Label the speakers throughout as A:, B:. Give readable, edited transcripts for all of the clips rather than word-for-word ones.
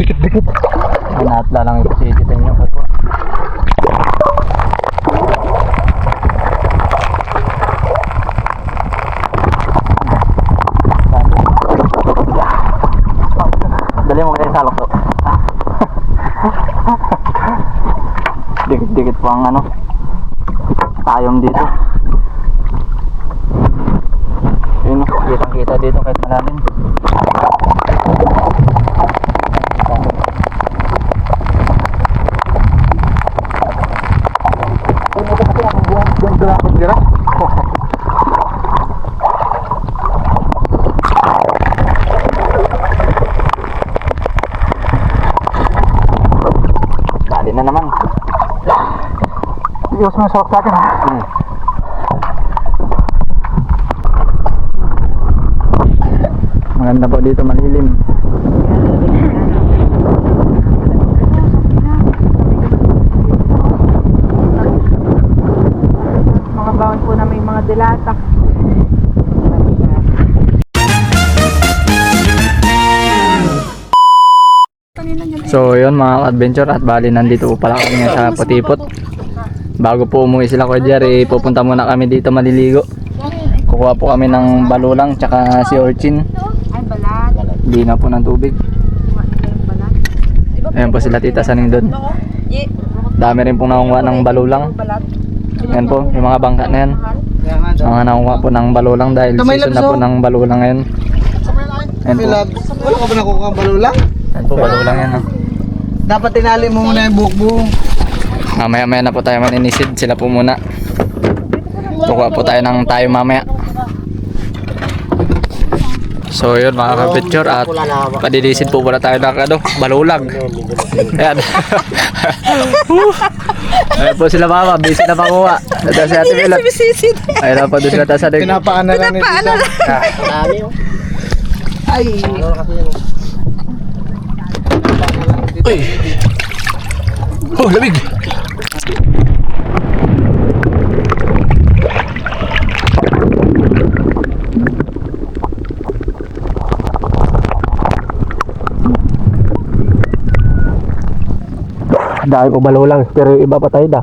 A: Dikit-dikit.
B: Natla lang ito si Tito nyo. Dali mo kayo salok to. Dikit-dikit po ang ano tayong dito. Yun o, kitang-kita dito kahit malalim. Dali na naman.
A: Iyos mo yung sarap sa akin ha.
B: Maganda po dito, malilim.
C: Mga bawon po na may mga dilata.
B: So yun mga adventure, at bali nandito po pala kami sa Putipot. Bago po umuwi sila Kuya Jerry, pupunta muna kami dito maliligo. Kukuha po kami ng balulang tsaka si Orchin.
C: Ay, balat.
B: Hindi na po ng tubig. Ayan po sila Tita Saning doon. Dami rin pong nakuha ng balulang. Ayan po, yung mga bangka na yan. Mga nakuha po ng balulang dahil season na po ng balulang ngayon. Ayan po.
A: Wala ka ba nakukuha ang balulang?
B: Ayan po, balulang yan.
A: Dapat tinali mo muna yung buhok-buhok.
B: Mamaya na po tayo maninisid, sila po muna. Kukuha po tayo ng tayo mamaya. So yun mga kapitture, at padilisid po pala tayo ng ano, balulang. Ayan. Ayan po sila mama, busy na makuha. Ito si Ate Milot. Ayan na po doon sila sa rin.
A: Pinapaan na lang ni Tita. Ay.
B: Uy! Oh, lamig! Dahil po balulang, pero yung iba patay na.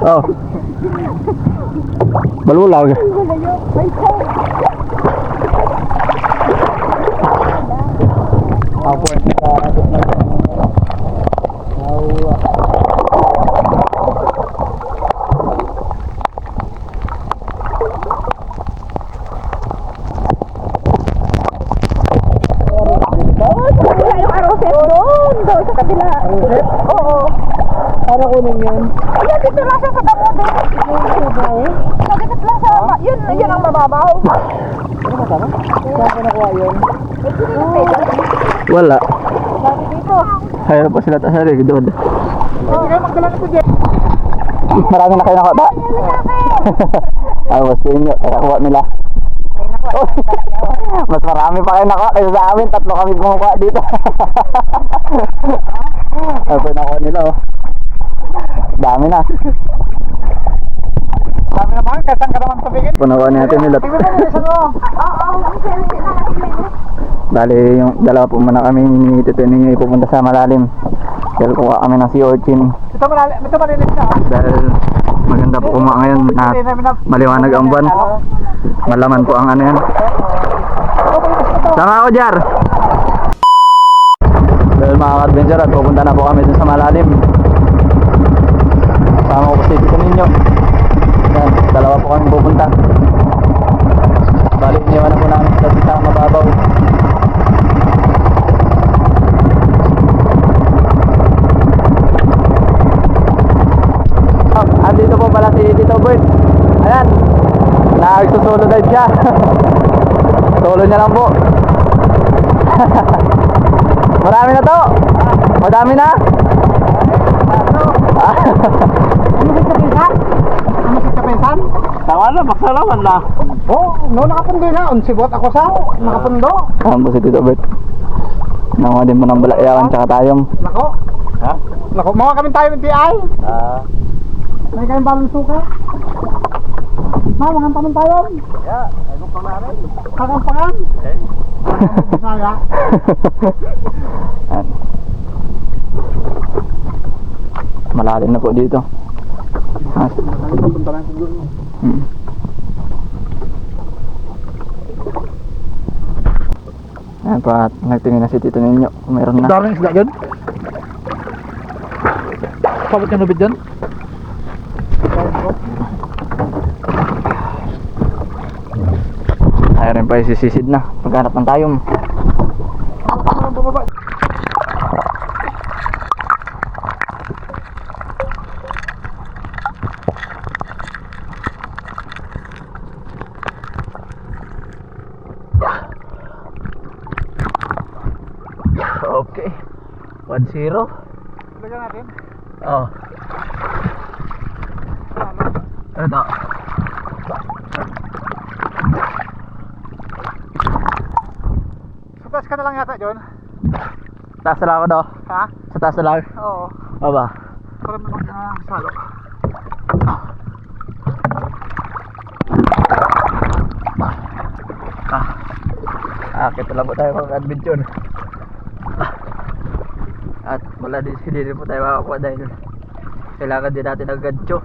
B: Oh. Balulang.
A: Para kunin yun.
C: Ayan, dito lang siya sa damo din. Nagkakit lang sa... Yun ang mababaw.
A: Ano masama? Saan ko nakuha yun?
B: Wala.
C: Sabi dito.
B: Hayro po sila tasari doon.
C: Sige, magdala na po dyan.
B: Marami na kayo nakuha. Ay, mas pinyo. Kaya kuha nila. Mas marami pa kayo nakuha kaysa sa amin. 3 kami kumukuha dito. Ay, po nakuha nila oh. Dami na.
A: Sabi naman, kasang ka naman tubigin.
B: Punakuha ni Ate Milot. Bali, yung dalawa po muna kami ni Tito Ninyo pupunta sa malalim. Dahil kuha kami ng sea urchin.
A: Ito malinis na.
B: Dahil maganda po kuma ngayon at maliwanag ang buwan. Malaman po ang ano yan. Sama ako, Jar! Dahil mga adventure at pupunta na po kami dun sa malalim. Sama ko po si Tito Ninyo. Yan, dalawa po kami pupunta. Bali, siya. Solo niya lang po. Marami na to. Madami na.
A: Ano sa kapisan? Ano sa kapisan?
D: Tama na, baksa naman na.
A: Oh, no nakapundo na. Unsibot ako sa nakapundo.
B: Ang po si Tito Bert. Nanguha din mo ng balayawan tsaka tayong.
A: Lako.
D: Ha?
A: Lako, mga kami tayo ng TI. May kayong balong suka. Mga taman tayo.
D: Yeah, ano pa nga rin?
A: Kakampangan.
D: Eh?
A: Bisaya.
B: Ayan. Malalim na po dito.
A: Punta lang sa dulo.
B: Ayan pa, nagtingin na si Tito ninyo. Meron na.
A: Darang isda dyan. Pabot yung lubid dyan.
B: Ayaw rin pa isisisid na. Paghanap ng tayong. Okay. 1-0.
A: Lagyan natin.
B: Oh. Ito.
A: Sa taas ka na lang yata, John.
B: Taas na lang ako daw.
A: Ha?
B: Sa taas na lang.
A: Oo.
B: Aba.
A: Para salo.
B: Akit lang po tayo mga adventure. At wala din hindi po tayo makakuha dahil kailangan din natin ng gancho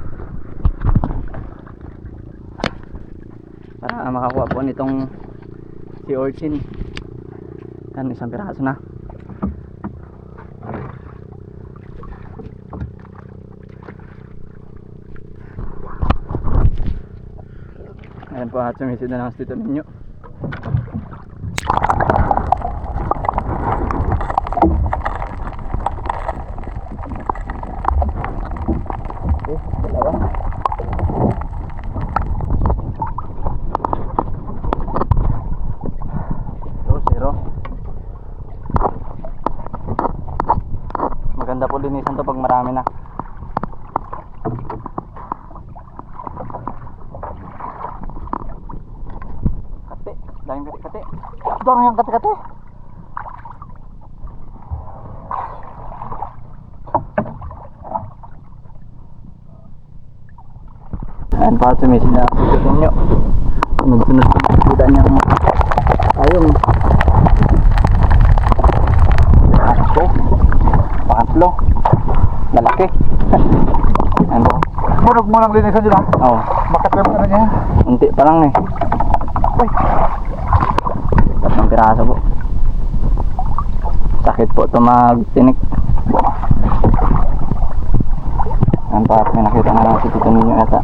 B: para makakuha po nitong si Orchin. Yan, isang piraso na. Ayan po at sumisid na lang dito ninyo. Dalawa. Zero. Maganda po linisan to pag marami na. Kate, daming kate-kate.
A: Darang yung kati-kati.
B: Ayan pa, sumisid na ako sa inyo. Sunod-sunod kita niyang ayong asko, pangatlo, lalaki. Ayan po.
A: Munog mo lang linisan dyan, ha?
B: Oo,
A: Bakit naman ano niya?
B: unti pa lang eh.
A: Uy.
B: Tatlong piraso po. Sakit po ito magtinik. Ayan pa, may nakita nga lang si Tito ninyo yata.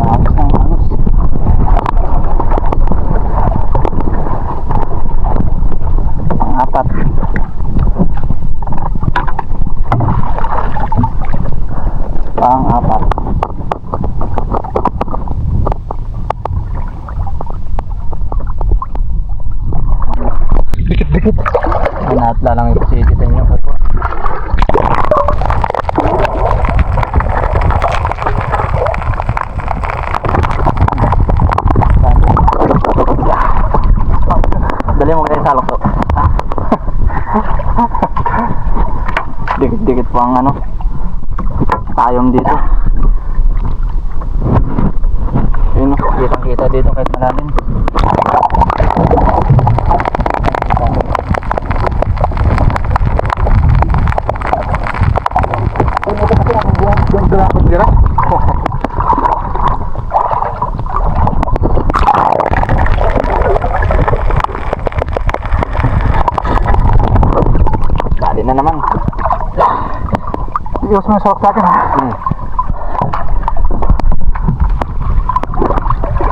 B: Ayos ng ayos. Pang-apat. Pang-apat.
A: Dikit-dikit.
B: Manatla lang ito si Tito nyo. Dali mo kayo sa salok to. Dikit-dikit po ang ano tayong dito. Yun o, kitang-kita dito kahit malalim. Dali Hati na naman.
A: Iyos mo yung sawak sa akin ha.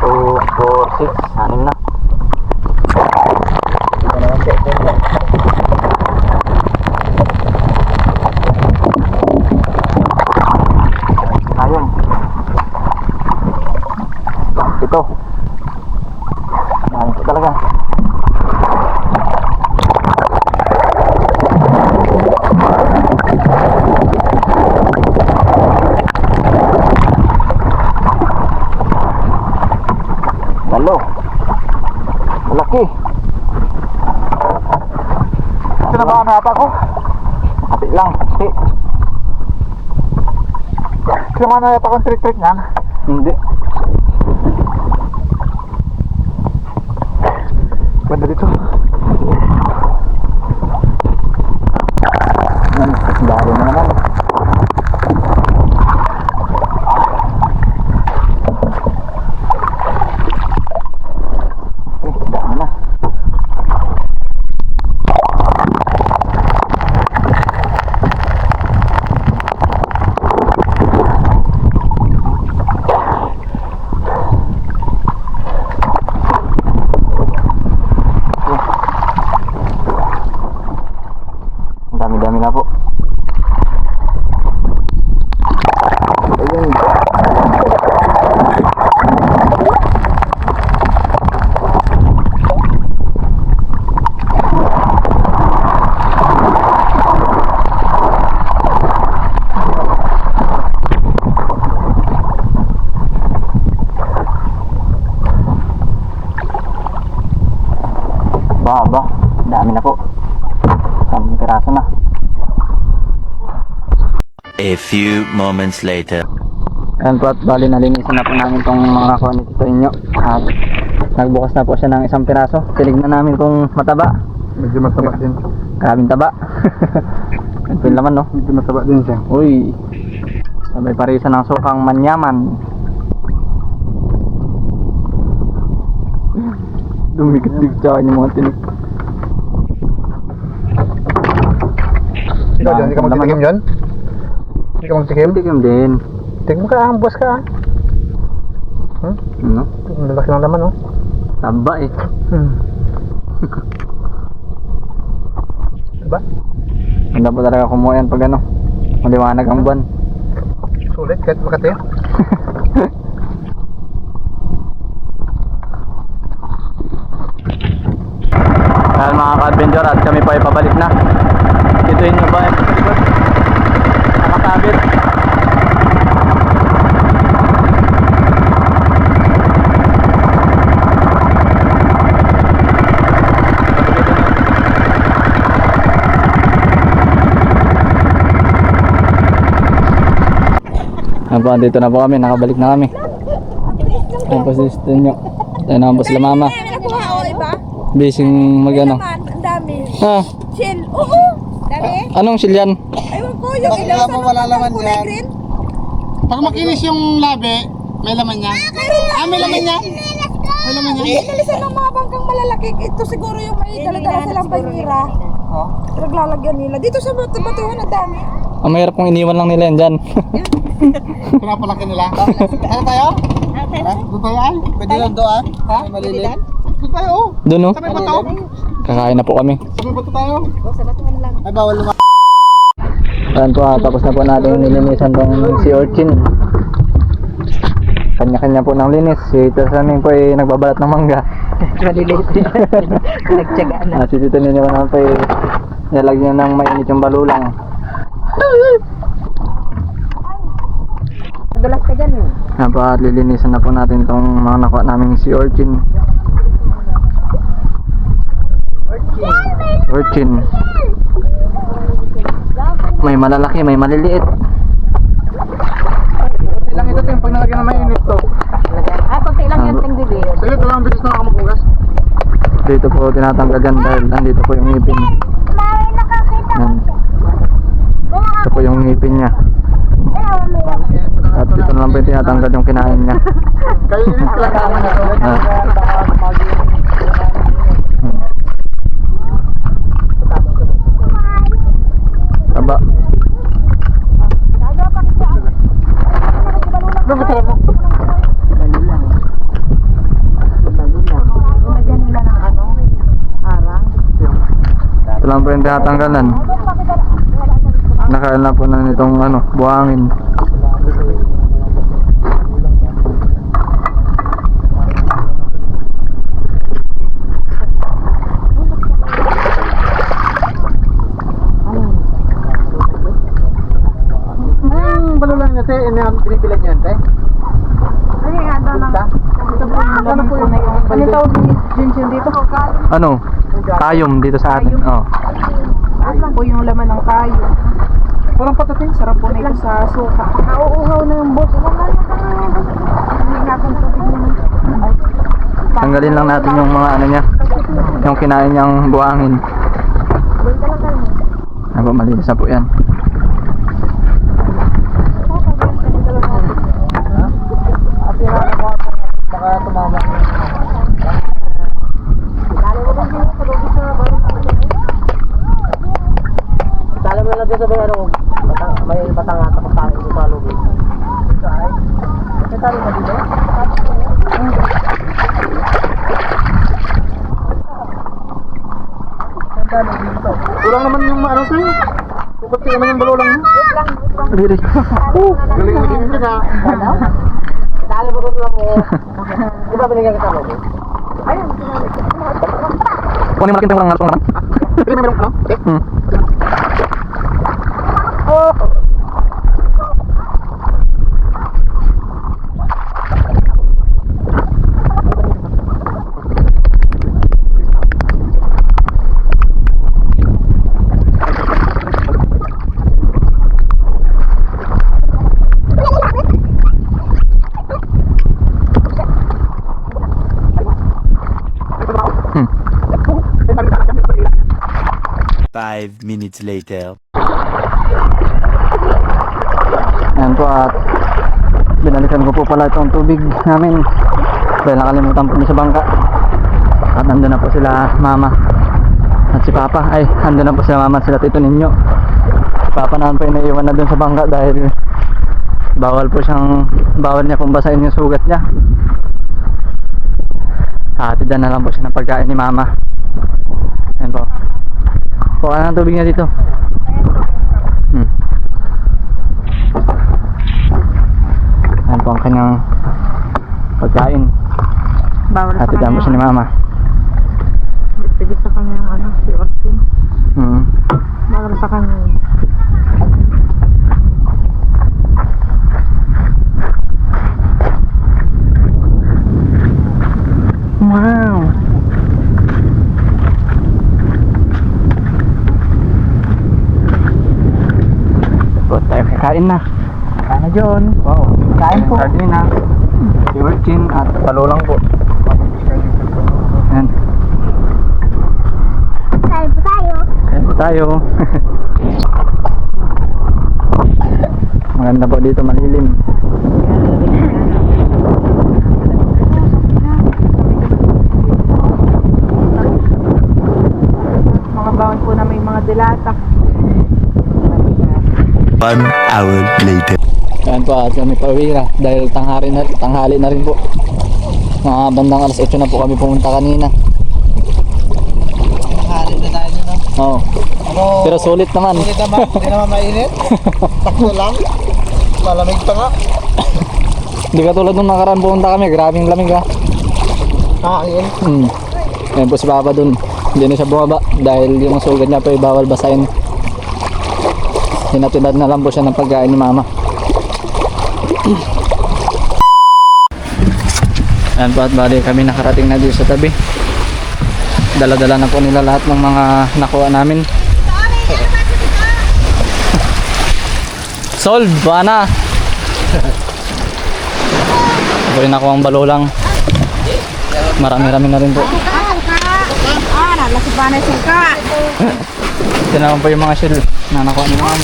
B: 2, 4, 6, 6 na. Ito na lang siya. Ayun. Ito. Dami ko talaga. Dalo. Malaki.
A: Tinamaan na ata ko.
B: Hati lang. Hati.
A: Tinamaan na ata ko ang trik-trik niyan.
B: Hindi.
A: Banda dito.
B: Dali na naman. Dami na. Dami-dami na po. Ayun. Ba, dami na po. 10 piraso na.
E: A few moments later.
B: Ayan po at bali nalinisan na po namin itong mga kuha ni Tito Inyo. At nagbukas na po siya ng 1 piraso. Tinignan namin kung mataba.
A: Medyo mataba din.
B: Grabing taba. Ito yung laman, no?
A: Medyo mataba din siya.
B: Uy. Sabay parisa ng sukang manyaman. Dumikit-dikit sa akin yung mga tinig.
A: Ikaw dyan, hindi ka magtitikim dyan? Hindi ka magtikim?
B: Tikim din.
A: Tikim ka, ambos ka.
B: Ano?
A: Ang lalaki ng laman, oh.
B: Taba eh.
A: Diba?
B: Handa po talaga kumuha yan pag ano. Maliwanag ang buwan.
A: Sulit, kahit makati.
B: Ayan mga ka-adventure at kami po ay pabalik na. Ito yun yung bahay sa likod. Nakatabit. Ayan po, dito na po kami. Nakabalik na kami. Ayan po si Stinyo. Ayan naman po sila mama.
C: Nakuha o iba?
B: Bising mag-ano.
C: Naman, ang dami.
B: Ah,
C: Chill. Oo. Dami.
B: anong silyan?
C: Ayun ko, yung ilaw sa
D: wala laman
C: kulay
D: yan.
C: green.
A: Pag makinis yung labi, may laman niya. May laman niya? May laman niya?
C: Inalisan ng mga bangkang malalaki. Ito siguro yung may dala-dala silang banyera.
A: Oh.
C: Naglalagyan nila. Dito sa batuhan, ang dami.
B: Ang mahirap kung iniwan lang nila yan dyan.
A: Pinapalaki nila. Ano tayo? Doon tayo ay?
D: Pwede lang doon.
A: Ha?
D: Malilit.
A: Doon tayo, oh.
B: Doon no?
A: Sa may bato.
B: Kakain na po kami.
A: Sa may bato tayo.
D: Ay, bawal lumaki.
B: Ayan po, tapos na po natin nilinisan tong si Orchin. Kanya-kanya po ng linis. Si Tito Saning po ay nagbabalat ng mangga.
C: Maliliit. Nagtyagaan na.
B: Si Tito Nino naman po ay nilagyan ng mainit yung balulang.
C: Nadulas ka dyan.
B: Ayan po, at lilinisan na po natin itong mga nakuha namin si Orchin. Orchin. May malalaki, may maliliit.
A: Ilang ito yung pag nalagyan na mainit to.
C: Konti lang yan, ting dibi.
A: Sige, ito lang ang bilis na nakamukugas.
B: Dito po tinatanggal yan dahil nandito po yung ngipin. Yan. Ito po yung ngipin niya. At dito na lang po yung tinatanggal yung kinain niya.
A: Kayo yung kailangan na ito.
B: Ah. bumaba.
C: Ilagyan nila ng ano, harang.
B: Ito lang po yung tinatanggalan. Nakain na po na nitong ano, buhangin.
A: Ang balulang niya, te, pinipilan niyan, te.
C: Ay, nga daw ng... Ito po yung laman po na yung... Ano tawag din dito?
B: Ano? Tayom dito sa atin. Oh.
C: Ano lang po yung laman ng tayo.
A: Walang patatin.
C: Sarap po na ito sa suka. Nauuhaw na yung boss. Hindi natin tubig naman.
B: Tanggalin lang natin yung mga ano niya. Yung kinain niyang buhangin. Ano po, malinis na po yan.
A: Baka tumama. Tala mo na lang dyan sa may ano, may batang tapos tayo dito sa lobby. May tali ba dito? Kulang naman yung ano sa'yo. Kupot ka naman yung balulang mo.
B: Diri.
A: Galing ka na. Dali mo lang mo. Di ba binigyan kita mo?
B: Kunin malaking tayong lang natin.
A: Pinag meron ka no?
E: Five minutes later.
B: Ayan po at binalikan ko po pala itong tubig namin dahil nakalimutan po niya sa bangka. At nandun na po sila mama at si papa. Ay, nandun na po sila mama at sila tito ninyo. Si papa naman po yung naiiwan na dun sa bangka dahil bawal niya pong basahin yung sugat niya. Hatidan na lang po siya ng pagkain ni mama. Ayan po. Kuha ng tubig niya dito. Ayan po ang kanyang pagkain.
C: Bawal sa
B: Hatidan po siya ni mama.
C: Pigit sa kanya yung ano, si Austin. Bawal sa kanya.
B: Wow. Good, tayo kakain na. Kakain na John. Wow.
A: Kain po.
B: Sardina. Si Virgin at palulang po. Ayan.
C: Kain po tayo.
B: Kain po tayo. Maganda po dito, malilim.
C: Mga bawon po na may mga dilata.
E: 1 hour later.
B: Ayan po at kami pauwi na dahil tanghali na rin po. Mga bandang alas 8 na po kami pumunta kanina.
A: Harin na tayo no?
B: Oo.
A: Ano?
B: Pero sulit naman.
A: Sulit naman. Hindi naman mainit. Takbo lang. Malamig pa nga.
B: Hindi ka tulad nung nakaraan pumunta kami, grabing lamig ha.
A: Ayun.
B: Ayan po si Papa dun. Hindi na siya bumaba dahil yung sugat niya po ay bawal basahin. Hinatidad na lang po siya ng pagkain ni mama. Ayan po at bali kami nakarating na dito sa tabi. Dala-dala na po nila lahat ng mga nakuha namin. Solve! Baka na! Ako rin nakuha ang balulang. Marami-rami na rin po.
C: Nalaki pa na suka.
B: Ito naman po yung mga shell na nakuha ni mama.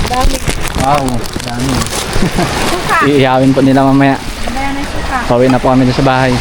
C: Dami.
B: Wow, dami.
C: Suka.
B: Iihawin po nila mamaya.
C: Dami na suka.
B: Pauwi na po kami sa bahay.